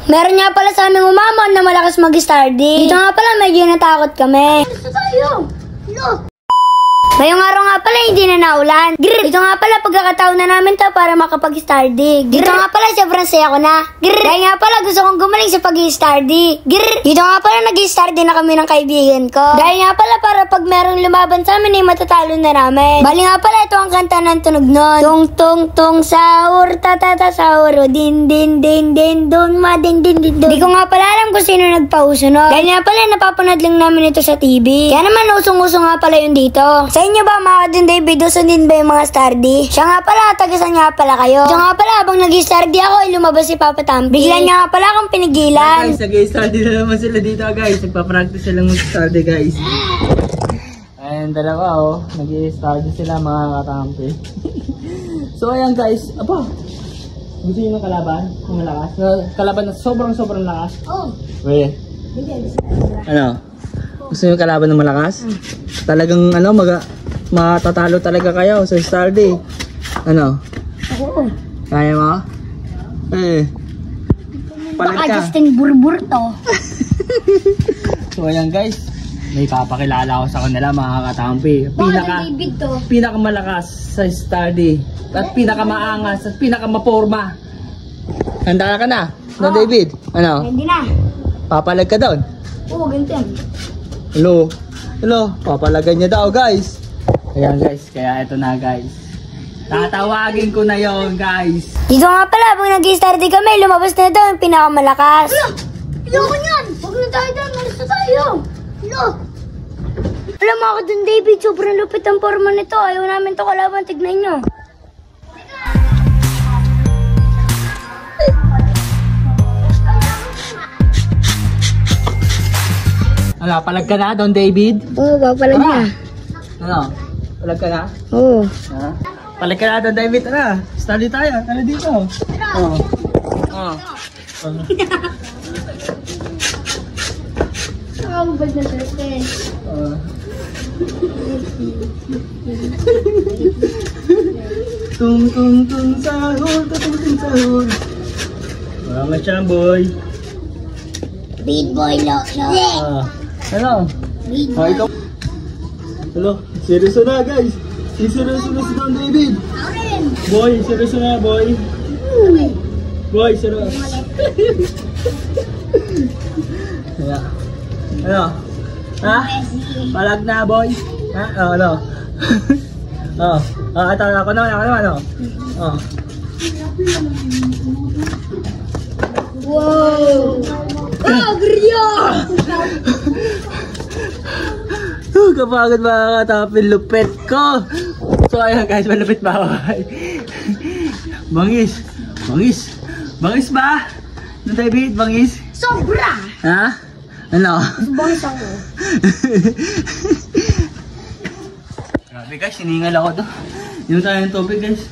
Meron nga pala sa aming umamon na malakas mag-stardy. Dito nga pala medyo natakot kami. Gusto tayo. No. Ngayong araw nga pala hindi na naulan. Dito nga pala pagkakataon na namin to para makapag-stardy. Dito nga pala sobrang saya ko na. Dahil nga pala gusto kong gumaling sa pag-stardy. Dito nga pala nag-stardy na kami ng kaibigan ko. Dahil nga pala para pag merong lumaban sa amin ay matatalo na namin. Bali nga pala ito ang kanta ng tunog nun. Tung tung tung sahur tatata sahur din din din din don ma din din din don. Di ko nga pala alam kung sino nagpauso no. Dahil nga pala napapanood lang namin ito sa TV. Kaya naman usong-usong nga pala yun dito. Sa inyo ba mga Kadun David, uso din ba yung mga stardy? Siya nga pala, tagasan nga pala kayo. Siya nga pala, habang nag-stardy ako, ay lumabas si Papa Tampi. Bigla niya nga pala akong pinigilan. Guys, nag-stardy na naman sila dito guys. Nagpa-practice sila mag-stardy guys. Ayan, dalawa oh. Nag-stardy sila mga katampi. So ayan guys, aba. Gusto nyo ng kalaban? Ang malakas? Kalaban na sobrang lakas? Oh. Wait. Ano? Gusto nyo kalaban na malakas? Talagang ano, matatalo talaga kayo sa stardy. Ano? Oo. Kaya mo? Palag Baka ka. Justin Burbur to. So ayan guys, may papakilala ko sa kanila mga katampi. David to. Pinakamalakas sa stardy at pinakamaangas at pinakamaporma. Handa ka na? No, David? Ano? Hindi na. Papalag ka doon? Oo, ganito yan. Hello, papalagan niya daw guys. Ayan guys, kaya ito na guys. Tatawagin ko na yon guys. Dito nga pala, pag nag-stardy kami, lumabas na ito yung pinakamalakas. Ayoko niyan. Huwag na tayo doon. Malis na tayo. No. Alam mo ako dun, David, sobrang lupit ang forma nito. Ayaw namin to kalaban, tignan nyo. Ano, palag ka na doon David? Oo, papalag na. Ano? Palag ka na? Oo. Ha? Palag ka na doon David, tara. Study tayo, tara dito. Oh. Ang bad na surface. Tung tung tung sahur, tung tung sahur. Mga chamboy. Big boy, no. Ano? Hi, ikaw. Hello, seryoso na guys. Seryoso na si Don David. Boy, seryoso na boy. Boy, seryoso. Yeah. Ano? Ha? Palag na boy? Ha? Oh, ano? Ito ako naman, ano? Oh. Wow! Ah, Grio! Kapagod mga katapin, lupit ko. So ayan guys, malupit ba ako? Bangis ba? No, David, bangis? Sobra! Ha? Ano? Bangis ako. Grabe guys, siningal ako to. Yung tayo ng tubig guys.